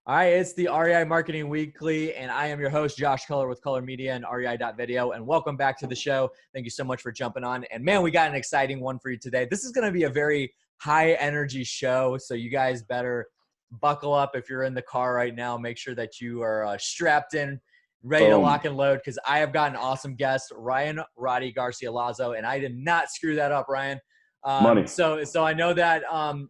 All right, it's the REI Marketing Weekly, and I am your host, Josh Culler with Culler Media and REI.video, and welcome back to the show. Thank you so much for jumping on. And man, we got an exciting one for you today. This is going to be a very high-energy show, so you guys better buckle up if you're in the car right now. Make sure that you are strapped in, ready to lock and load, because I have got an awesome guest, Rotty Garcilazo, and I did not screw that up, Ryan. So I know that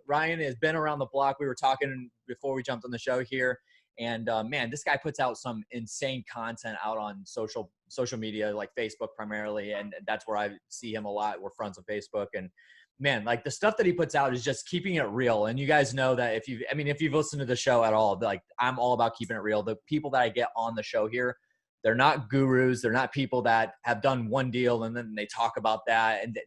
Ryan has been around the block. We were talking before we jumped on the show here, and man, this guy puts out some insane content out on social media, like Facebook primarily, and that's where I see him a lot. We're friends on Facebook, and man, like the stuff that he puts out is just keeping it real. And you guys know that if you've listened to the show at all, like I'm all about keeping it real. The people that I get on the show here, they're not gurus. They're not people that have done one deal and then they talk about that. And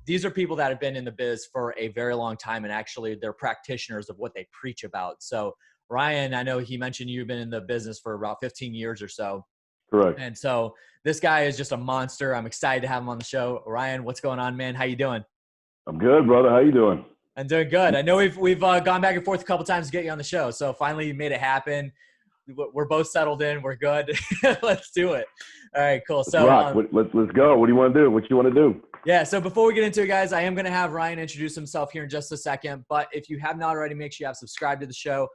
these are people that have been in the biz for a very long time, and actually they're practitioners of what they preach about. So Ryan, I know he mentioned you've been in the business for about 15 years or so. Correct. And so this guy is just a monster. I'm excited to have him on the show. Ryan, what's going on, man? How you doing? I'm good, brother. How you doing? I'm doing good. I know we've gone back and forth a couple times to get you on the show. So finally you made it happen. We're both settled in. We're good. Let's do it. All right, cool. Let's go. What do you want to do? What you want to do? Yeah, so before we get into it, guys, I am going to have Ryan introduce himself here in just a second. But if you have not already, make sure you have subscribed to the show.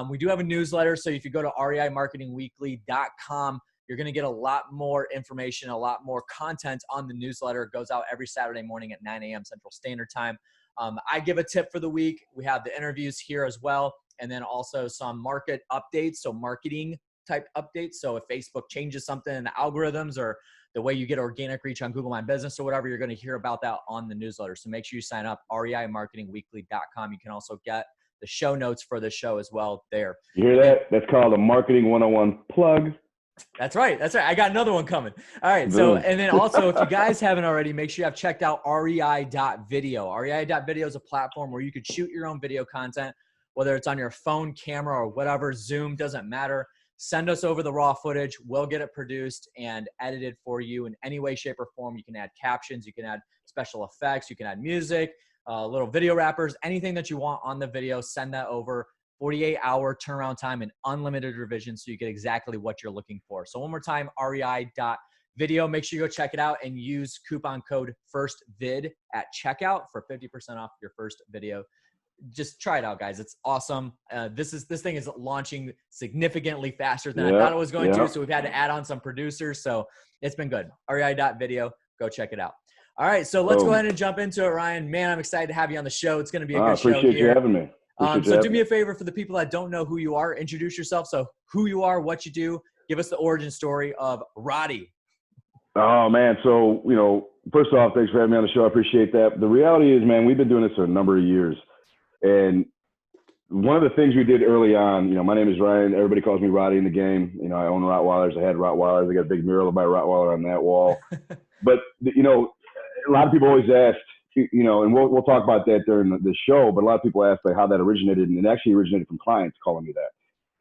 We do have a newsletter, so if you go to reimarketingweekly.com, you're going to get a lot more information, a lot more content on the newsletter. It goes out every Saturday morning at 9 a.m. Central Standard Time. I give a tip for the week. We have the interviews here as well, and then also some market updates, so marketing type updates. So if Facebook changes something in the algorithms or the way you get organic reach on Google My Business or whatever, you're going to hear about that on the newsletter. So make sure you sign up, reimarketingweekly.com. You can also get the show notes for the show as well there. You hear that? That's called a Marketing 101 plug. That's right. That's right. I got another one coming. All right. So, and then also, if you guys haven't already, make sure you have checked out rei.video. Rei.video is a platform where you could shoot your own video content, whether it's on your phone, camera, or whatever, Zoom, doesn't matter. Send us over the raw footage. We'll get it produced and edited for you in any way, shape, or form. You can add captions. You can add special effects. You can add music, little video wrappers, anything that you want on the video. Send that over. 48-hour turnaround time and unlimited revision, so you get exactly what you're looking for. So one more time, rei.video. Make sure you go check it out and use coupon code FIRSTVID at checkout for 50% off your first video. Just try it out, guys. It's awesome. This thing is launching significantly faster than I thought it was going to. So we've had to add on some producers. So it's been good. rei.video. Go check it out. All right. So let's go ahead and jump into it, Ryan. Man, I'm excited to have you on the show. It's going to be a good show here. Appreciate you having me. So do me a favor for the people that don't know who you are. Introduce yourself. So who you are, what you do. Give us the origin story of Rotty. Oh, man. So, first off, thanks for having me on the show. I appreciate that. The reality is, man, we've been doing this for a number of years. And one of the things we did early on, my name is Ryan. Everybody calls me Rotty in the game. I own Rottweilers. I had Rottweilers. I got a big mural of my Rottweiler on that wall. But, a lot of people always ask, and we'll talk about that during the show, but a lot of people ask like how that originated, and it actually originated from clients calling me that.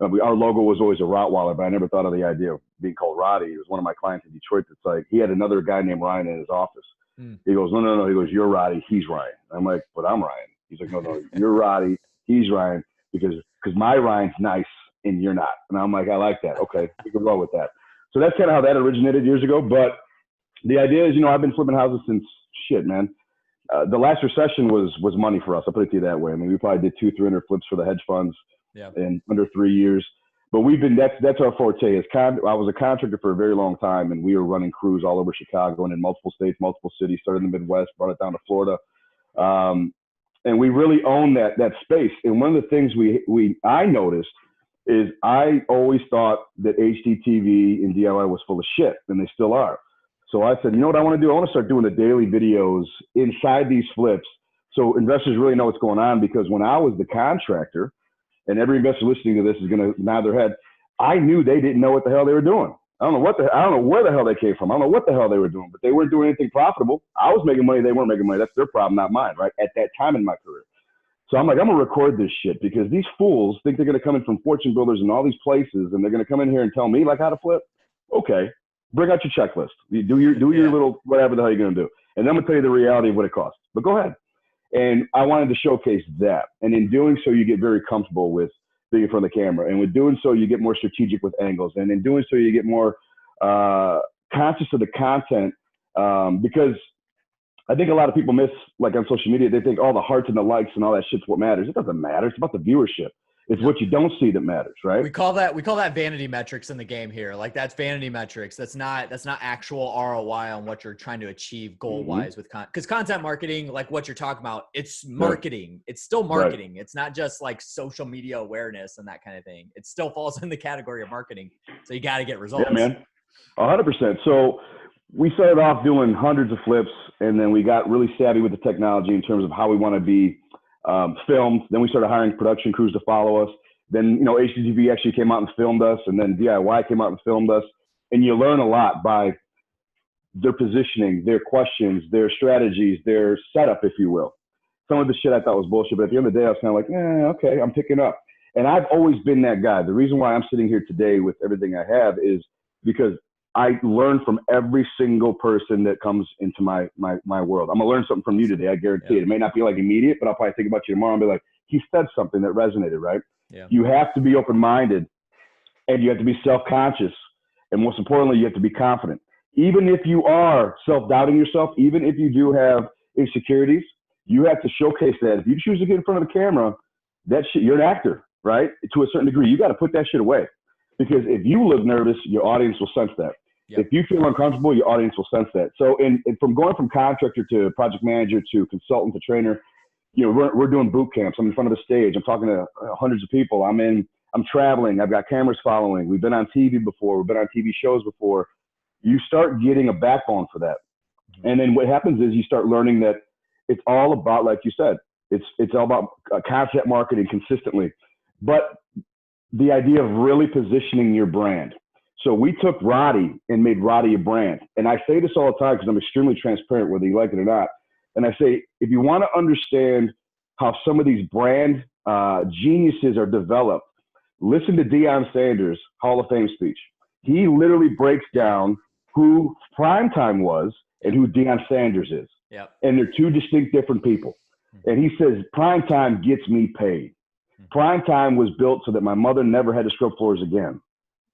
Our logo was always a Rottweiler, but I never thought of the idea of being called Rotty. It was one of my clients in Detroit that's like, he had another guy named Ryan in his office. He goes, no. He goes, you're Rotty, he's Ryan. I'm like, but I'm Ryan. He's like, no, you're Rotty, he's Ryan, because my Ryan's nice and you're not. And I'm like, I like that. Okay, we can roll with that. So that's kind of how that originated years ago. But the idea is, I've been flipping houses since man. The last recession was money for us. I'll put it to you that way. I mean, we probably did 200-300 flips for the hedge funds in under 3 years. But that's our forte. I was a contractor for a very long time, and we were running crews all over Chicago and in multiple states, multiple cities, started in the Midwest, brought it down to Florida. And we really own that space. And one of the things I noticed is I always thought that HDTV and DIY was full of shit, and they still are. So I said, you know what I want to do? I want to start doing the daily videos inside these flips so investors really know what's going on. Because when I was the contractor, and every investor listening to this is going to nod their head, I knew they didn't know what the hell they were doing. I don't know where the hell they came from. I don't know what the hell they were doing, but they weren't doing anything profitable. I was making money. They weren't making money. That's their problem, not mine, right? At that time in my career. So I'm like, I'm going to record this shit because these fools think they're going to come in from fortune builders and all these places, and they're going to come in here and tell me like how to flip. Okay. Bring out your checklist. You do your little whatever the hell you're going to do. And then I'm going to tell you the reality of what it costs. But go ahead. And I wanted to showcase that. And in doing so, you get very comfortable with being in front of the camera. And with doing so, you get more strategic with angles. And in doing so, you get more conscious of the content, because I think a lot of people miss, like on social media, they think, oh, the hearts and the likes and all that shit's what matters. It doesn't matter. It's about the viewership. It's what you don't see that matters, right? We call that vanity metrics in the game here. Like that's vanity metrics. That's not actual ROI on what you're trying to achieve goal wise with because content marketing, like what you're talking about, it's marketing. It's still marketing. It's not just like social media awareness and that kind of thing. It still falls in the category of marketing. So you got to get results. Yeah, man. 100%. So we started off doing hundreds of flips, and then we got really savvy with the technology in terms of how we want to be filmed. Then we started hiring production crews to follow us. Then, HGTV actually came out and filmed us, and then DIY came out and filmed us. And you learn a lot by their positioning, their questions, their strategies, their setup, if you will. Some of the shit I thought was bullshit, but at the end of the day, I was kind of like, okay, I'm picking up. And I've always been that guy. The reason why I'm sitting here today with everything I have is because I learn from every single person that comes into my world. I'm gonna learn something from you today. I guarantee it. It may not be like immediate, but I'll probably think about you tomorrow and be like, he said something that resonated, right? Yeah. You have to be open-minded, and you have to be self-conscious, and most importantly, you have to be confident. Even if you are self-doubting yourself, even if you do have insecurities, you have to showcase that. If you choose to get in front of the camera, that shit, you're an actor, right? To a certain degree, you got to put that shit away. Because if you look nervous, your audience will sense that. Yep. If you feel uncomfortable, your audience will sense that. So from going from contractor to project manager to consultant to trainer, we're doing boot camps. I'm in front of the stage. I'm talking to hundreds of people. I'm traveling. I've got cameras following. We've been on TV before. We've been on TV shows before. You start getting a backbone for that. Mm-hmm. And then what happens is you start learning that it's all about, like you said, it's all about content marketing consistently. But the idea of really positioning your brand. So we took Rotty and made Rotty a brand. And I say this all the time because I'm extremely transparent, whether you like it or not. And I say, if you want to understand how some of these brand geniuses are developed, listen to Deion Sanders' Hall of Fame speech. He literally breaks down who Primetime was and who Deion Sanders is. Yep. And they're two distinct different people. And he says, Primetime gets me paid. Primetime was built so that my mother never had to scrub floors again,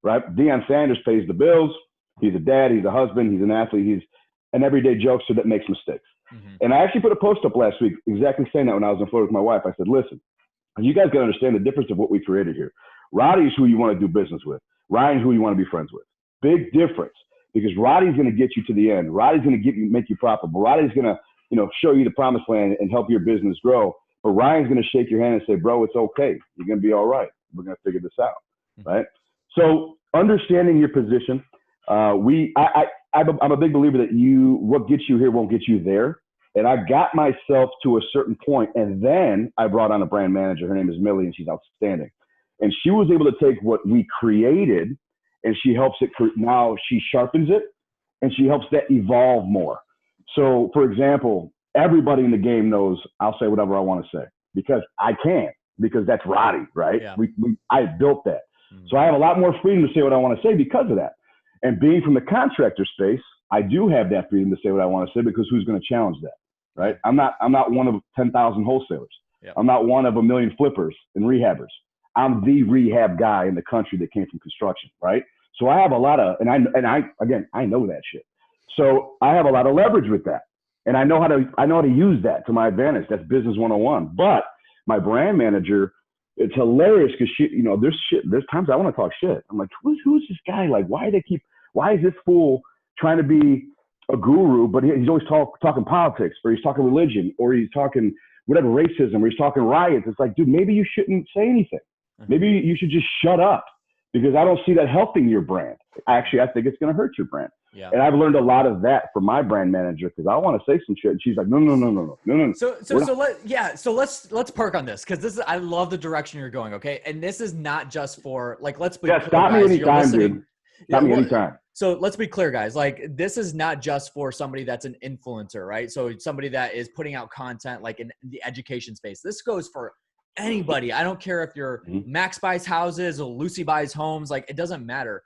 right? Deion Sanders pays the bills. He's a dad. He's a husband. He's an athlete. He's an everyday jokester that makes mistakes. Mm-hmm. And I actually put a post up last week exactly saying that when I was in Florida with my wife. I said, listen, you guys got to understand the difference of what we created here. Rotty's who you want to do business with. Ryan's who you want to be friends with. Big difference, because Rotty's going to get you to the end. Rotty's going to make you profitable. Rotty's going to, show you the promised land and help your business grow. But Ryan's going to shake your hand and say, bro, it's okay. You're going to be all right. We're going to figure this out, right? So understanding your position, I'm a big believer that what gets you here won't get you there. And I got myself to a certain point, and then I brought on a brand manager. Her name is Millie, and she's outstanding. And she was able to take what we created, and she helps it. Now she sharpens it, and she helps that evolve more. So, for example, everybody in the game knows I'll say whatever I want to say because I can, because that's Rotty, right? Yeah. I built that. Mm-hmm. So I have a lot more freedom to say what I want to say because of that. And being from the contractor space, I do have that freedom to say what I want to say because who's going to challenge that, right? I'm not one of 10,000 wholesalers. Yep. I'm not one of a million flippers and rehabbers. I'm the rehab guy in the country that came from construction, right? So I have a lot of, and I know that shit. So I have a lot of leverage with that. And I know how to use that to my advantage. That's business 101. But my brand manager, it's hilarious because there's times I want to talk shit. I'm like, who's this guy? Like, why is this fool trying to be a guru, but he's always talking politics, or he's talking religion, or he's talking whatever, racism, or he's talking riots. It's like, dude, maybe you shouldn't say anything. Maybe you should just shut up, because I don't see that helping your brand. Actually, I think it's going to hurt your brand. Yeah. And I've learned a lot of that from my brand manager, because I want to say some shit, and she's like, no. So let's park on this, because I love the direction you're going. Okay, and this is not just for let's be clear, stop me anytime, dude. Stop me anytime. So let's be clear, guys. Like, this is not just for somebody that's an influencer, right? So somebody that is putting out content like in the education space. This goes for anybody. I don't care if you're Max buys houses or Lucy buys homes. Like, it doesn't matter.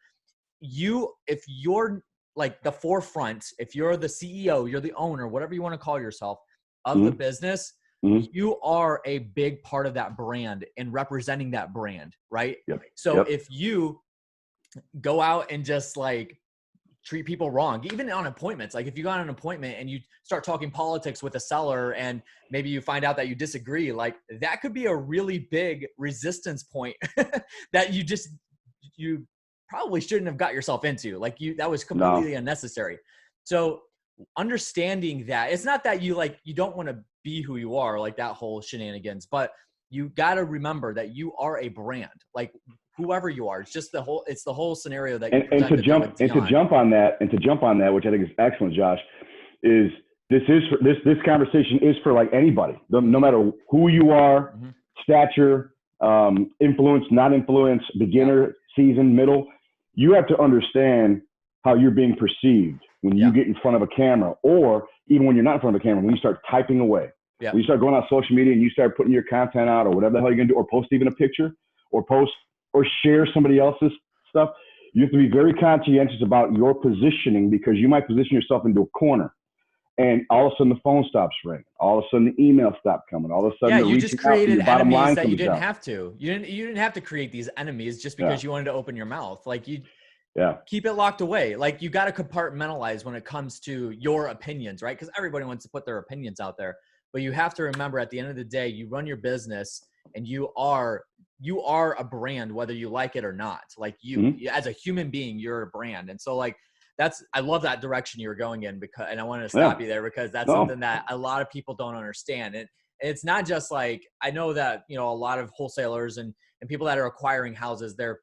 If you're like the forefront, if you're the CEO, you're the owner, whatever you want to call yourself of the business, you are a big part of that brand and representing that brand, right? Yep. So Yep. if you go out and just like treat people wrong, even on appointments, like if you go on an appointment and you start talking politics with a seller and maybe you find out that you disagree, like that could be a really big resistance point that you probably shouldn't have got yourself into. Like that was completely unnecessary. So understanding that it's not that you don't want to be who you are, like that whole shenanigans, but you got to remember that you are a brand, like whoever you are. It's just the whole scenario that you and to jump on that, which I think is excellent, Josh, is this conversation is for like anybody, no matter who you are, stature, influence, not influence, beginner, seasoned, middle. You have to understand how you're being perceived when you get in front of a camera, or even when you're not in front of a camera, when you start typing away. When you start going on social media and you start putting your content out or whatever the hell you're gonna do, or post even a picture, or share somebody else's stuff, you have to be very conscientious about your positioning, because you might position yourself into a corner and all of a sudden the phone stops ringing. All of a sudden the email stopped coming. All of a sudden you just created enemies that you didn't out. have to. You didn't have to create these enemies just because you wanted to open your mouth. Like keep it locked away. Like you got to compartmentalize when it comes to your opinions, right? Because everybody wants to put their opinions out there. But you have to remember, at the end of the day, you run your business and you are a brand, whether you like it or not. Like you as a human being, you're a brand. And so like I love that direction you're going in, and I wanted to stop you there, because that's something that a lot of people don't understand. And it's not just like, I know that, a lot of wholesalers and people that are acquiring houses, they're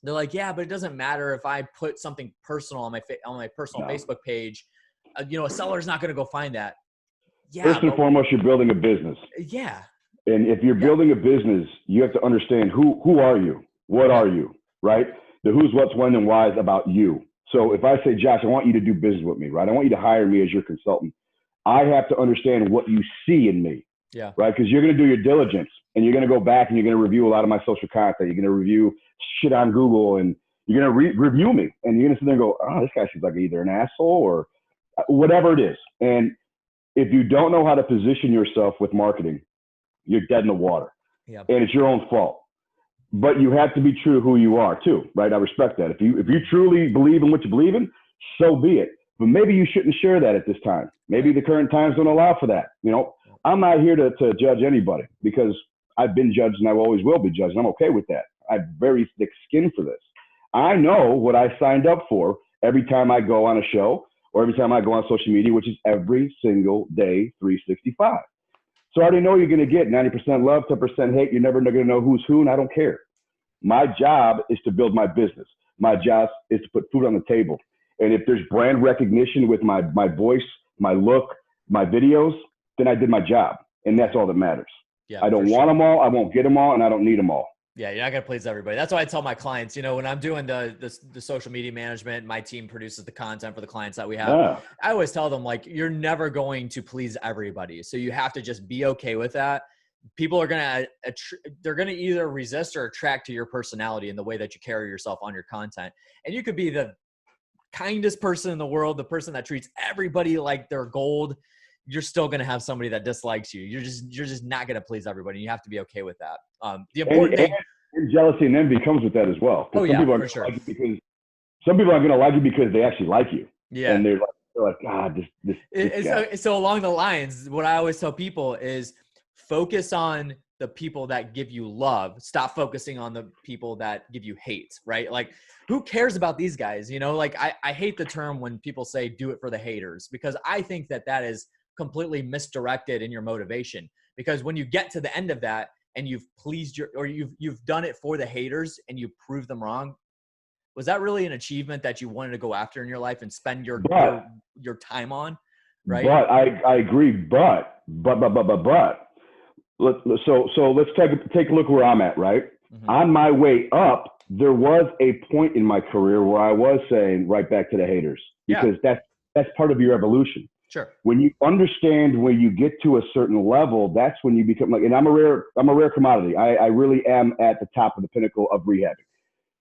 like, yeah, but it doesn't matter if I put something personal on my personal Facebook page, a seller's not going to go find that. Yeah. First and foremost, you're building a business. Yeah. And if you're building a business, you have to understand who are you? What are you? Right? The who's, what's, when, and why's about you. So if I say, Josh, I want you to do business with me, right? I want you to hire me as your consultant. I have to understand what you see in me. Yeah. Right? Because you're going to do your diligence, and you're going to go back and you're going to review a lot of my social content. You're going to review shit on Google, and you're going to review me, and you're going to sit there and go, oh, this guy seems like either an asshole or whatever it is. And if you don't know how to position yourself with marketing, you're dead in the water. Yep. And it's your own fault. But you have to be true to who you are too, right? I respect that. If you truly believe in what you believe in, so be it. But maybe you shouldn't share that at this time. Maybe the current times don't allow for that. I'm not here to judge anybody, because I've been judged and I always will be judged. And I'm okay with that. I have very thick skin for this. I know what I signed up for every time I go on a show or every time I go on social media, which is every single day, 365. So I already know you're going to get 90% love, 10% hate. You're never going to know who's who, and I don't care. My job is to build my business. My job is to put food on the table. And if there's brand recognition with my voice, my look, my videos, then I did my job. And that's all that matters. Yeah, I don't want them all. I won't get them all, and I don't need them all. Yeah, you're not going to please everybody. That's why I tell my clients, when I'm doing the social media management, my team produces the content for the clients that we have. Yeah. I always tell them, like, you're never going to please everybody. So you have to just be okay with that. People are going to, they're going to either resist or attract to your personality and the way that you carry yourself on your content. And you could be the kindest person in the world, the person that treats everybody like they're gold. You're still going to have somebody that dislikes you. You're just not going to please everybody. You have to be okay with that. The important thing, and jealousy and envy comes with that as well. Oh yeah, for sure. Some people aren't going to like you because they actually like you. Yeah, and they're like, God, this guy. So along the lines, what I always tell people is focus on the people that give you love. Stop focusing on the people that give you hate. Right? Like, who cares about these guys? Like I hate the term when people say "do it for the haters," because I think that is completely misdirected in your motivation. Because when you get to the end of that and you've pleased you've done it for the haters and you prove them wrong, was that really an achievement that you wanted to go after in your life and spend your time on? Right. But I agree. But let's take a look where I'm at. Right. Mm-hmm. On my way up, there was a point in my career where I was saying right back to the haters, because that's part of your evolution. Sure. When you understand when you get to a certain level, that's when you become like, and I'm a rare commodity. I really am at the top of the pinnacle of rehabbing,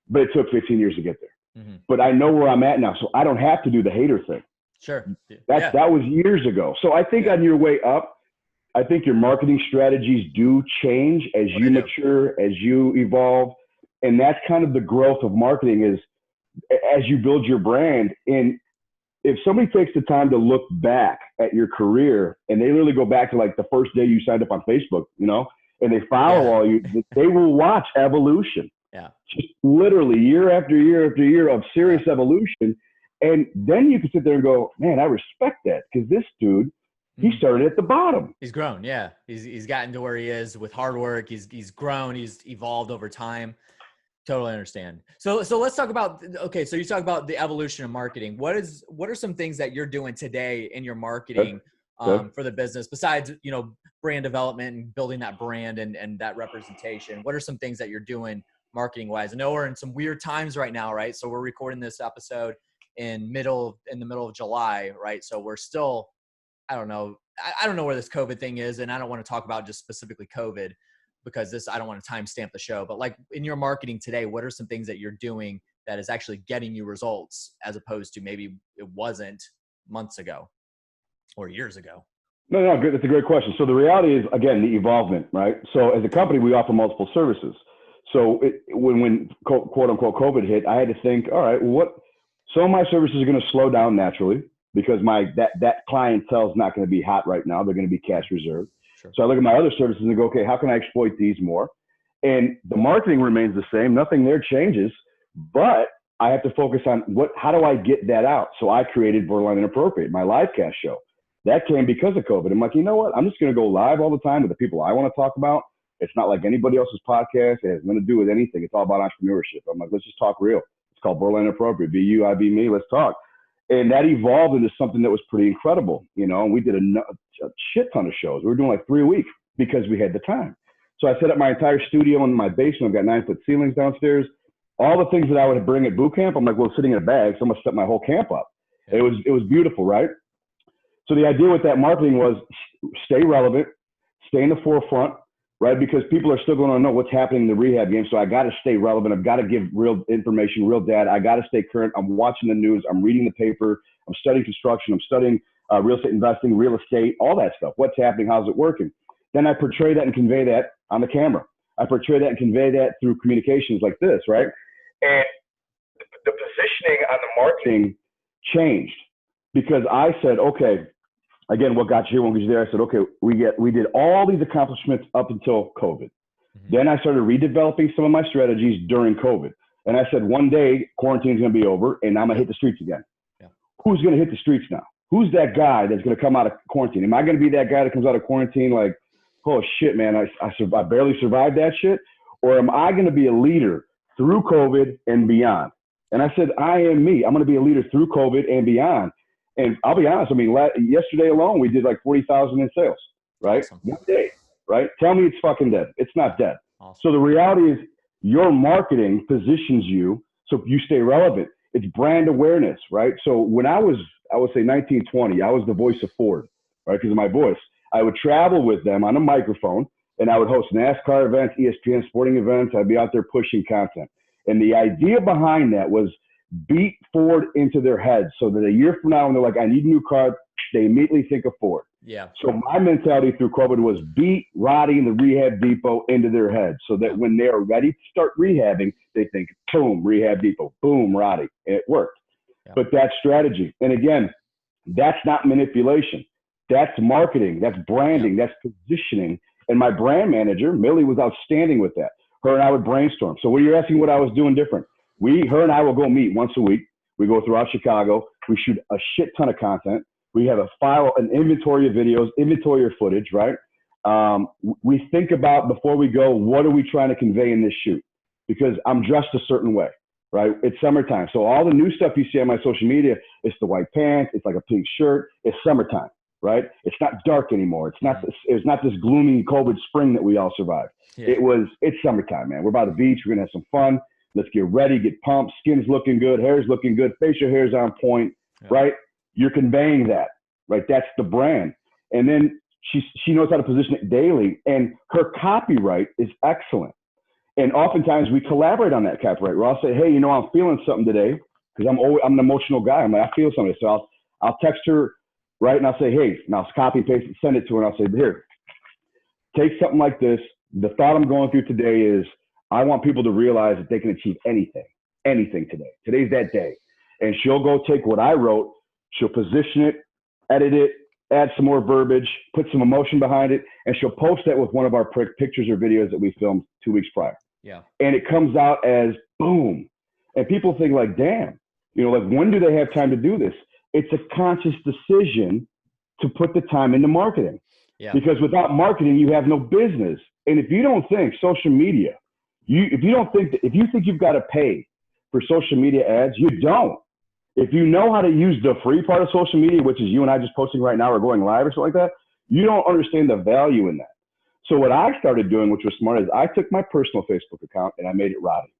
but it took 15 years to get there. Mm-hmm. But I know where I'm at now, so I don't have to do the hater thing. Sure. That was years ago. So I think on your way up, I think your marketing strategies do change as you mature, as you evolve. And that's kind of the growth of marketing is as you build your brand. And if somebody takes the time to look back at your career and they literally go back to like the first day you signed up on Facebook, you know, and they follow all you, they will watch evolution. Yeah. Just literally year after year after year of serious evolution. And then you can sit there and go, man, I respect that because this dude, he started at the bottom. He's grown. Yeah. He's gotten to where he is with hard work. He's grown. He's evolved over time. Totally understand. So let's talk about, okay. So you talk about the evolution of marketing. What are some things that you're doing today in your marketing for the business besides, you know, brand development and building that brand and that representation? What are some things that you're doing marketing wise? I know we're in some weird times right now, right? So we're recording this episode in the middle of July, right? So we're still, I don't know where this COVID thing is. And I don't want to talk about just specifically COVID because I don't want to timestamp the show, but like in your marketing today, what are some things that you're doing that is actually getting you results as opposed to maybe it wasn't months ago or years ago? No, good. That's a great question. So the reality is, again, the evolvement, right? So as a company, we offer multiple services. So when quote unquote COVID hit, I had to think, all right, some of my services are going to slow down naturally because that clientele is not going to be hot right now. They're going to be cash reserved. Sure. So I look at my other services and go, okay, how can I exploit these more? And the marketing remains the same. Nothing there changes, but I have to focus on how do I get that out? So I created Borderline Inappropriate, my live cast show. That came because of COVID. I'm like, you know what? I'm just going to go live all the time with the people I want to talk about. It's not like anybody else's podcast. It has nothing to do with anything. It's all about entrepreneurship. I'm like, let's just talk real. It's called Borderline Inappropriate. Be you, I be me. Let's talk. And that evolved into something that was pretty incredible, you know, and we did a shit ton of shows. We were doing like 3 a week because we had the time. So I set up my entire studio in my basement. I've got 9-foot ceilings downstairs. All the things that I would bring at boot camp, I'm like, well, sitting in a bag, so I'm gonna set my whole camp up. It was beautiful, right? So the idea with that marketing was stay relevant, stay in the forefront, right? Because people are still going to know what's happening in the rehab game. So I got to stay relevant. I've got to give real information, real data. I got to stay current. I'm watching the news. I'm reading the paper. I'm studying construction. I'm studying real estate investing, real estate, all that stuff. What's happening? How's it working? Then I portray that and convey that on the camera. I portray that and convey that through communications like this, right? And the positioning on the marketing changed because I said, okay, again, what got you here, what got you there? I said, okay, we did all these accomplishments up until COVID. Mm-hmm. Then I started redeveloping some of my strategies during COVID. And I said, one day quarantine's going to be over and I'm going to hit the streets again. Yeah. Who's going to hit the streets now? Who's that guy that's going to come out of quarantine? Am I going to be that guy that comes out of quarantine like, oh shit, man, I barely survived that shit? Or am I going to be a leader through COVID and beyond? And I said, I am me. I'm going to be a leader through COVID and beyond. And I'll be honest, I mean, yesterday alone, we did like 40,000 in sales, right? Awesome. One day, right? Tell me it's fucking dead. It's not dead. Awesome. So the reality is your marketing positions you so you stay relevant. It's brand awareness, right? So when I would say 19, 20, I was the voice of Ford, right? Because of my voice. I would travel with them on a microphone and I would host NASCAR events, ESPN sporting events. I'd be out there pushing content. And the idea behind that was beat Ford into their heads so that a year from now when they're like, I need a new car, they immediately think of Ford. Yeah. So my mentality through COVID was beat Rotty and the Rehab Depot into their heads so that when they are ready to start rehabbing, they think, boom, Rehab Depot, boom, Rotty. And it worked. Yeah. But that's strategy. And again, that's not manipulation. That's marketing. That's branding. Yeah. That's positioning. And my brand manager, Millie, was outstanding with that. Her and I would brainstorm. So when you're asking what I was doing different, her and I will go meet once a week. We go throughout Chicago. We shoot a shit ton of content. We have an inventory of videos, inventory of footage, right? We think about before we go, what are we trying to convey in this shoot? Because I'm dressed a certain way, right? It's summertime. So all the new stuff you see on my social media, it's the white pants. It's like a pink shirt. It's summertime, right? It's not dark anymore. It's not this gloomy COVID spring that we all survived. Yeah. It's summertime, man. We're by the beach. We're going to have some fun. Let's get ready, get pumped. Skin's looking good. Hair's looking good. Facial hair's on point, right? You're conveying that, right? That's the brand. And then she knows how to position it daily. And her copyright is excellent. And oftentimes we collaborate on that copyright. Where I'll say, hey, I'm feeling something today because I'm an emotional guy. I'm like, I feel something. So I'll text her, right? And I'll say, hey, and I'll copy and paste it, send it to her. And I'll say, here, take something like this. The thought I'm going through today is I want people to realize that they can achieve anything today. Today's that day. And she'll go take what I wrote, she'll position it, edit it, add some more verbiage, put some emotion behind it, and she'll post that with one of our pictures or videos that we filmed 2 weeks prior. Yeah. And it comes out as boom. And people think like, damn, you know, like when do they have time to do this? It's a conscious decision to put the time into marketing. Yeah. Because without marketing, you have no business. And if you don't think social media, if you think you've got to pay for social media ads, you don't. If you know how to use the free part of social media, which is you and I just posting right now or going live or something like that, you don't understand the value in that. So what I started doing, which was smart, is I took my personal Facebook account and I made it Rotty.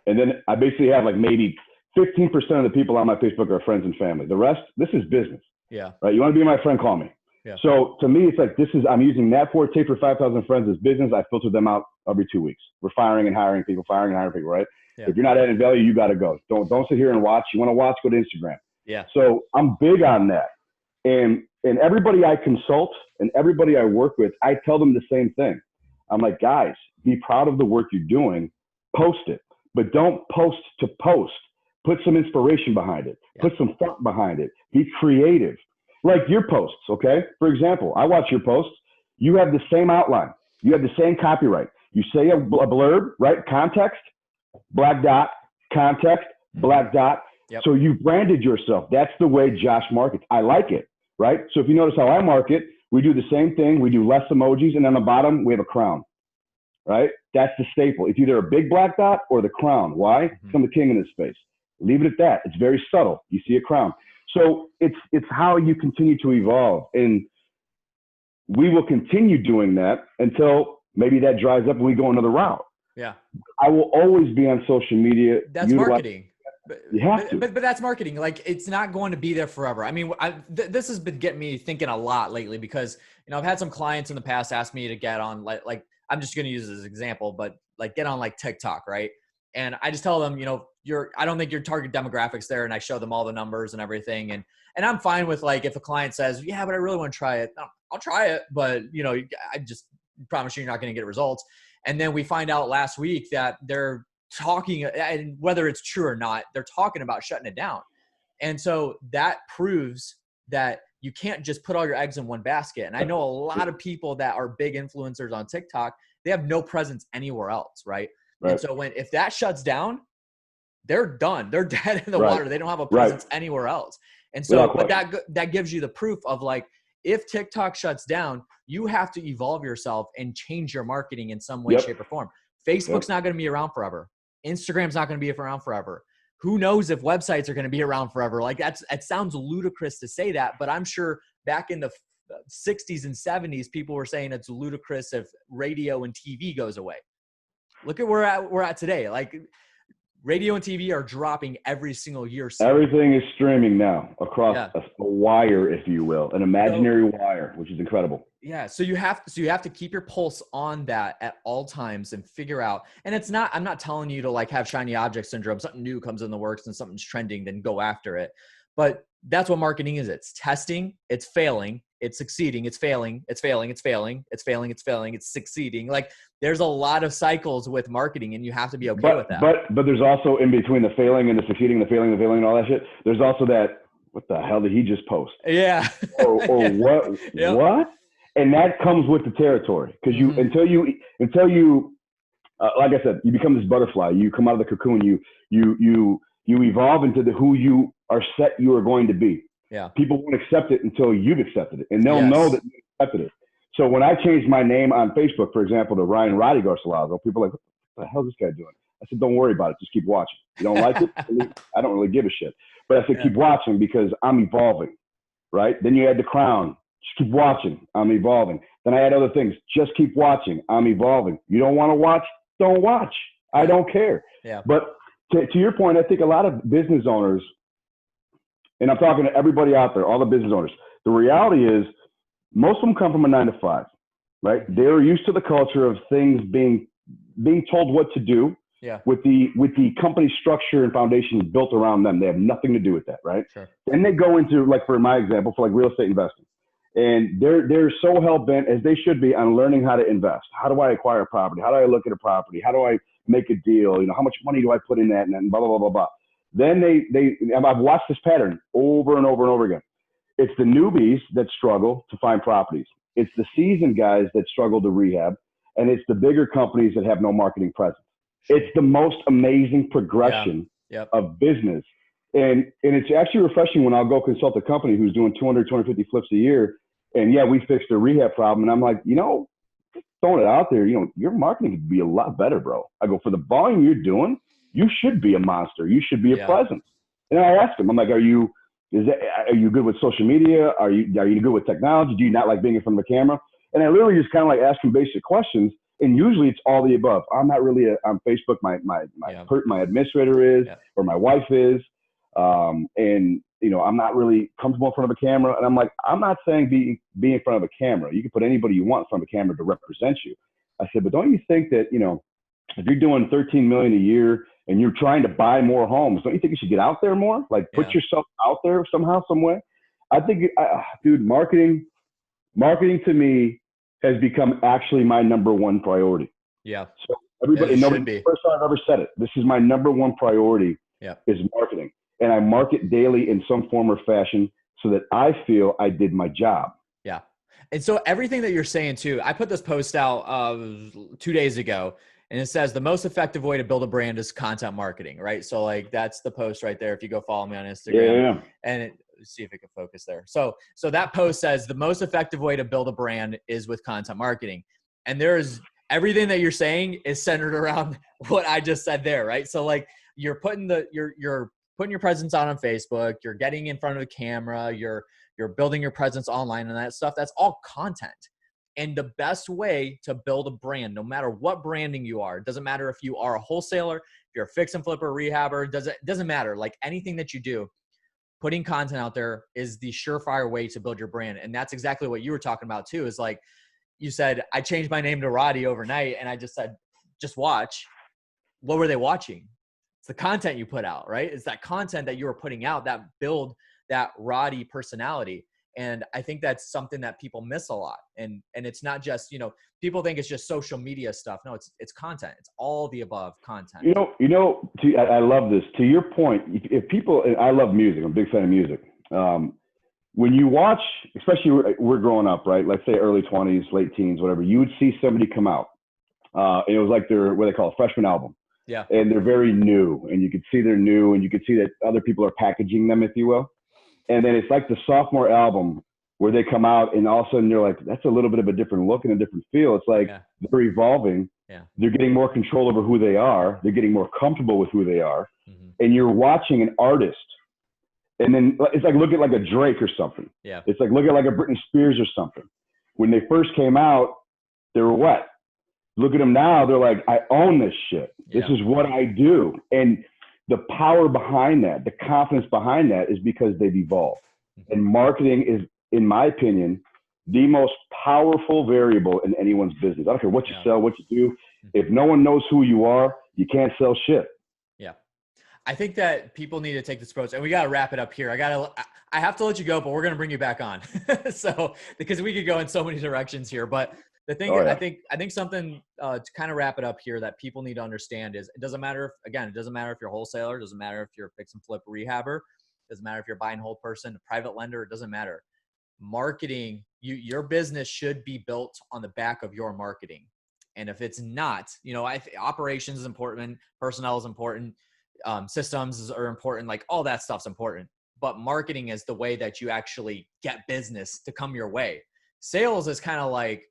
And then I basically have like maybe 15% of the people on my Facebook are friends and family. The rest, this is business. Yeah. Right? You want to be my friend, call me. Yeah. So to me, it's like I'm using that forte for 5,000 friends as business. I filter them out every 2 weeks. We're firing and hiring people, right? Yeah. If you're not adding value, you got to go. Don't sit here and watch. You want to watch, go to Instagram. Yeah. So I'm big on that. And everybody I consult and everybody I work with, I tell them the same thing. I'm like, guys, be proud of the work you're doing. Post it, but don't post to post. Put some inspiration behind it. Yeah. Put some thought behind it. Be creative. Like your posts, okay? For example, I watch your posts. You have the same outline. You have the same copyright. You say a blurb, right? Context, black dot, context, black dot. Yep. So you branded yourself. That's the way Josh markets. I like it, right? So if you notice how I market, we do the same thing. We do less emojis, and on the bottom, we have a crown, right? That's the staple. It's either a big black dot or the crown. Why? Because I'm the king in this space. Leave it at that. It's very subtle. You see a crown. So it's how you continue to evolve. And we will continue doing that until maybe that dries up and we go another route. Yeah. I will always be on social media. That's marketing. You have to. But that's marketing. Like, it's not going to be there forever. I mean, this has been getting me thinking a lot lately because, you know, I've had some clients in the past ask me to get on like I'm just going to use this as an example, but like get on like TikTok, right? And I just tell them, you know, I don't think your target demographics there. And I show them all the numbers and everything. And I'm fine with like, if a client says, yeah, but I really want to try it. I'll try it. But you know, I just promise you're not going to get results. And then we find out last week that they're talking, and whether it's true or not, they're talking about shutting it down. And so that proves that you can't just put all your eggs in one basket. And I know a lot of people that are big influencers on TikTok, they have no presence anywhere else. Right. And so if that shuts down, they're done. They're dead in the water. They don't have a presence anywhere else. And so, but that gives you the proof of like, if TikTok shuts down, you have to evolve yourself and change your marketing in some way, shape, or form. Facebook's not going to be around forever. Instagram's not going to be around forever. Who knows if websites are going to be around forever? Like it sounds ludicrous to say that, but I'm sure back in the 60s and 70s, people were saying it's ludicrous if radio and TV goes away. Look at where we're at today. Like radio and TV are dropping every single year. Everything is streaming now across a wire, if you will, an imaginary wire, which is incredible. Yeah. So you have to keep your pulse on that at all times and figure out, and I'm not telling you to like have shiny object syndrome. Something new comes in the works and something's trending, then go after it. But that's what marketing is. It's testing, it's failing, it's succeeding, it's failing, it's failing, it's failing, it's failing, it's failing, it's succeeding. Like there's a lot of cycles with marketing and you have to be okay with that. But there's also in between the failing and the succeeding, the failing and all that shit, there's also that, what the hell did he just post? Yeah. or what? What? And that comes with the territory. Because until you like I said, you become this butterfly, you come out of the cocoon, you evolve into who you are set you are going to be. Yeah. People won't accept it until you've accepted it, and they'll know that you accepted it. So when I changed my name on Facebook, for example, to Ryan Rotty Garcilazo, people are like, what the hell is this guy doing? I said, don't worry about it. Just keep watching. You don't like it? I don't really give a shit. But I said, keep watching because I'm evolving, right? Then you add the crown. Just keep watching. I'm evolving. Then I add other things. Just keep watching. I'm evolving. You don't want to watch? Don't watch. I don't care. Yeah. But to your point, I think a lot of business owners, and I'm talking to everybody out there, all the business owners, the reality is most of them come from a 9-to-5, right? They're used to the culture of things being told what to do with the company structure and foundation built around them. They have nothing to do with that, right? Sure. Then they go into, like for my example, for like real estate investing. And they're so hell-bent, as they should be, on learning how to invest. How do I acquire a property? How do I look at a property? How do I make a deal? How much money do I put in that? And then blah, blah, blah, blah, blah. Then I've watched this pattern over and over and over again. It's the newbies that struggle to find properties. It's the seasoned guys that struggle to rehab. And it's the bigger companies that have no marketing presence. It's the most amazing progression of business. And it's actually refreshing when I'll go consult a company who's doing 200, 250 flips a year. And we fixed their rehab problem. And I'm like, throwing it out there, your marketing could be a lot better, bro. I go, for the volume you're doing, you should be a monster. You should be a presence. And I asked him, I'm like, are you good with social media? Are you good with technology? Do you not like being in front of a camera? And I literally just kind of like ask him basic questions. And usually it's all the above. I'm not really on Facebook. My administrator is, or my wife is. And I'm not really comfortable in front of a camera. And I'm like, I'm not saying be in front of a camera. You can put anybody you want in front of a camera to represent you. I said, but don't you think that, if you're doing 13 million a year and you're trying to buy more homes, don't you think you should get out there more? Like put yourself out there somehow, some way. I think, dude, marketing to me has become actually my number one priority. Yeah. So everybody, the first time I've ever said it, this is my number one priority is marketing. And I market daily in some form or fashion so that I feel I did my job. Yeah. And so everything that you're saying too, I put this post out 2 days ago, and it says the most effective way to build a brand is content marketing, right? So like that's the post right there. If you go follow me on Instagram, and see if it can focus there. So that post says the most effective way to build a brand is with content marketing. And there's everything that you're saying is centered around what I just said there, right? So like you're putting you're putting your presence on Facebook, you're getting in front of a camera, you're building your presence online and that stuff. That's all content. And the best way to build a brand, no matter what branding you are, it doesn't matter if you are a wholesaler, if you're a fix and flipper, rehabber, it doesn't matter. Like anything that you do, putting content out there is the surefire way to build your brand. And that's exactly what you were talking about too, is like you said, I changed my name to Rotty overnight and I just said, just watch. What were they watching? It's the content you put out, right? It's that content that you were putting out that build that Rotty personality. And I think that's something that people miss a lot. And it's not just, people think it's just social media stuff. No, it's content. It's all the above content. I love this. To your point, if people, I love music. I'm a big fan of music. When you watch, especially we're growing up, right? Let's say early 20s, late teens, whatever, you would see somebody come out. And it was like their, what they call a freshman album. Yeah. And they're very new, and you could see they're new, and you could see that other people are packaging them, if you will. And then it's like the sophomore album where they come out and all of a sudden you're like, that's a little bit of a different look and a different feel. It's like they're evolving. Yeah. They're getting more control over who they are. They're getting more comfortable with who they are. Mm-hmm. And you're watching an artist. And then it's like, look at like a Drake or something. Yeah. It's like, look at like a Britney Spears or something. When they first came out, they were what? Look at them now. They're like, I own this shit. This is what I do. And the power behind that, the confidence behind that is because they've evolved. Mm-hmm. And marketing is, in my opinion, the most powerful variable in anyone's business. I don't care what you sell, what you do. Mm-hmm. If no one knows who you are, you can't sell shit. Yeah. I think that people need to take this approach, and we got to wrap it up here. I have to let you go, but we're going to bring you back on. So, because we could go in so many directions here, but the thing I think something to kind of wrap it up here that people need to understand is it doesn't matter if you're a wholesaler, it doesn't matter if you're a fix and flip rehabber, it doesn't matter if you're a buy and hold person, a private lender, it doesn't matter. Marketing, your business should be built on the back of your marketing. And if it's not, operations is important, personnel is important, systems are important, like all that stuff's important. But marketing is the way that you actually get business to come your way. Sales is kind of like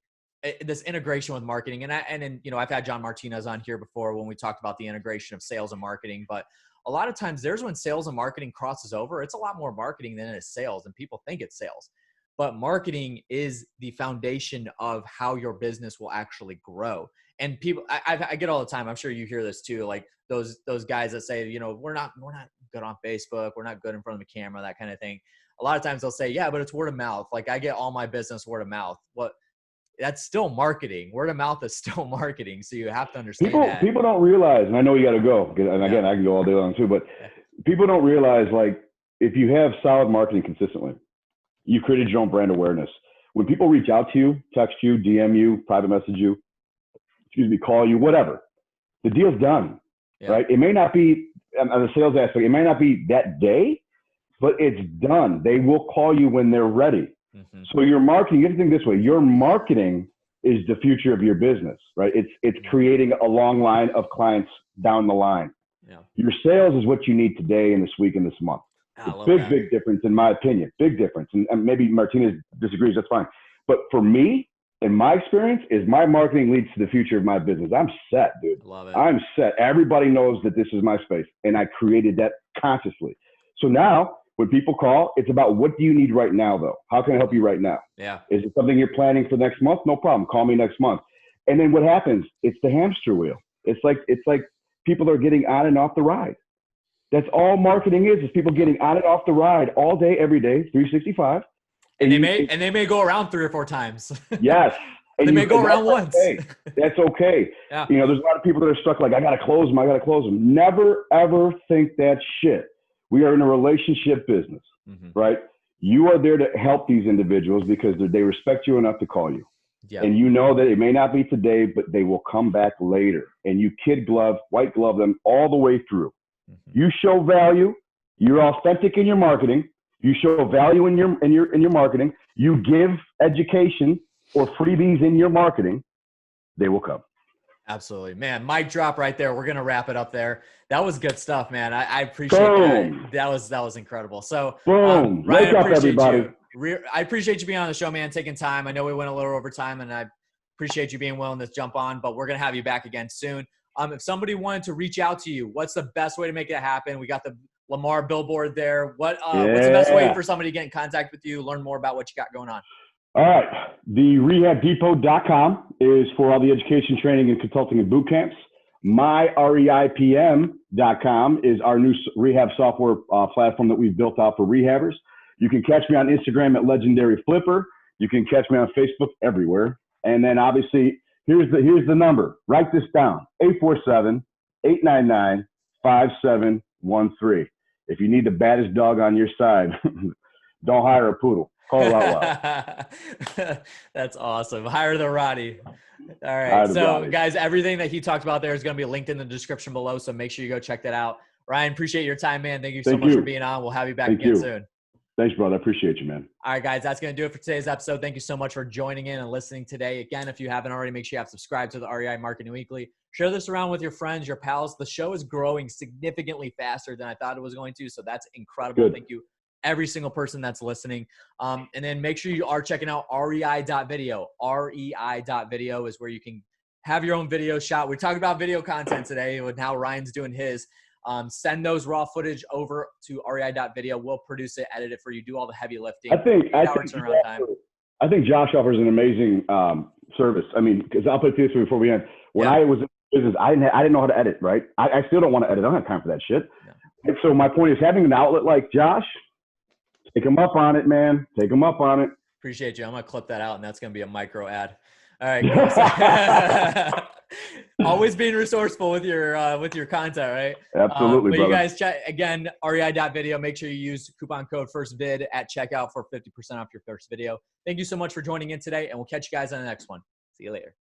this integration with marketing. And I've had John Martinez on here before when we talked about the integration of sales and marketing, but a lot of times there's when sales and marketing crosses over, it's a lot more marketing than it is sales, and people think it's sales. But marketing is the foundation of how your business will actually grow. And people, I get all the time, I'm sure you hear this too, like those guys that say, we're not good on Facebook, we're not good in front of the camera, that kind of thing. A lot of times they'll say, yeah, but it's word of mouth. Like I get all my business word of mouth. That's still marketing. Word of mouth is still marketing. So you have to understand that. People don't realize, and I know you got to go, and again, I can go all day long too, but people don't realize, like, if you have solid marketing consistently, you created your own brand awareness. when people reach out to you, text you, DM you, private message you, call you, whatever, the deal's done, right? It may not be on the sales aspect, it may not be that day, but it's done. They will call you when they're ready. Mm-hmm. So your marketing, you have to think this way, your marketing is the future of your business, right? It's creating a long line of clients down the line. Yeah. Your sales is what you need today and this week and this month. It's big difference in my opinion, big difference. And maybe Martinez disagrees, that's fine. But for me, in my experience, is my marketing leads to the future of my business. I'm set, dude. Love it. I'm set. Everybody knows that this is my space, and I created that consciously. So now, when people call, it's about what do you need right now, though? How can I help you right now? Yeah. Is it something you're planning for next month? No problem. Call me next month. And then what happens? It's the hamster wheel. It's like people are getting on and off the ride. That's all marketing is people getting on and off the ride all day, every day, 365. And they may go around 3 or 4 times. Yes. They may go around once. Okay. That's okay. Yeah. You know, there's a lot of people that are stuck like, I got to close them. Never, ever think that shit. We are in a relationship business, right? You are there to help these individuals because they respect you enough to call you. Yeah. And you know that it may not be today, but they will come back later. And you white glove them all the way through. You show value. You're authentic in your marketing. You show value in your marketing. You give education or freebies in your marketing. They will come. Absolutely, man. Mic drop right there. We're gonna wrap it up there. That was good stuff, man. I appreciate that. That was incredible. So, Ryan, I appreciate you. I appreciate you being on the show, man. Taking time. I know we went a little over time, and I appreciate you being willing to jump on. But we're gonna have you back again soon. If somebody wanted to reach out to you, what's the best way to make it happen? We got the Lamar billboard there. What's the best way for somebody to get in contact with you, learn more about what you got going on? All right. The rehabdepot.com is for all the education, training, and consulting and boot camps. MyReipm.com is our new rehab software platform that we've built out for rehabbers. You can catch me on Instagram at Legendary Flipper. You can catch me on Facebook, everywhere. And then obviously, here's the number. Write this down, 847-899-5713. If you need the baddest dog on your side, don't hire a poodle. Call it out loud. That's awesome. Hire the Rotty. All right. So, guys, everything that he talked about there is going to be linked in the description below. So make sure you go check that out. Ryan, appreciate your time, man. Thank you so much for being on. We'll have you back again soon. Thanks, brother. I appreciate you, man. All right, guys, that's going to do it for today's episode. Thank you so much for joining in and listening today. Again, if you haven't already, make sure you have subscribed to the REI Marketing Weekly. Share this around with your friends, your pals. The show is growing significantly faster than I thought it was going to, so that's incredible. Good. Thank you, every single person that's listening. And then make sure you are checking out rei.video. rei.video is where you can have your own video shot. We talked about video content today, and now Ryan's doing his. Send those raw footage over to rei.video. We'll produce it, edit it for you, do all the heavy lifting. I think Josh offers an amazing service. I mean, because I'll put it this way before we end. When I was in business, I didn't know how to edit, right? I still don't want to edit. I don't have time for that shit. Yeah. And so my point is having an outlet like Josh, take him up on it, man. Take him up on it. Appreciate you. I'm going to clip that out, and that's going to be a micro ad. All right, cool. Always being resourceful with your content, right? Absolutely, but brother. You guys check again, rei.video. Make sure you use coupon code FIRSTVID at checkout for 50% off your first video. Thank you so much for joining in today, and we'll catch you guys on the next one. See you later.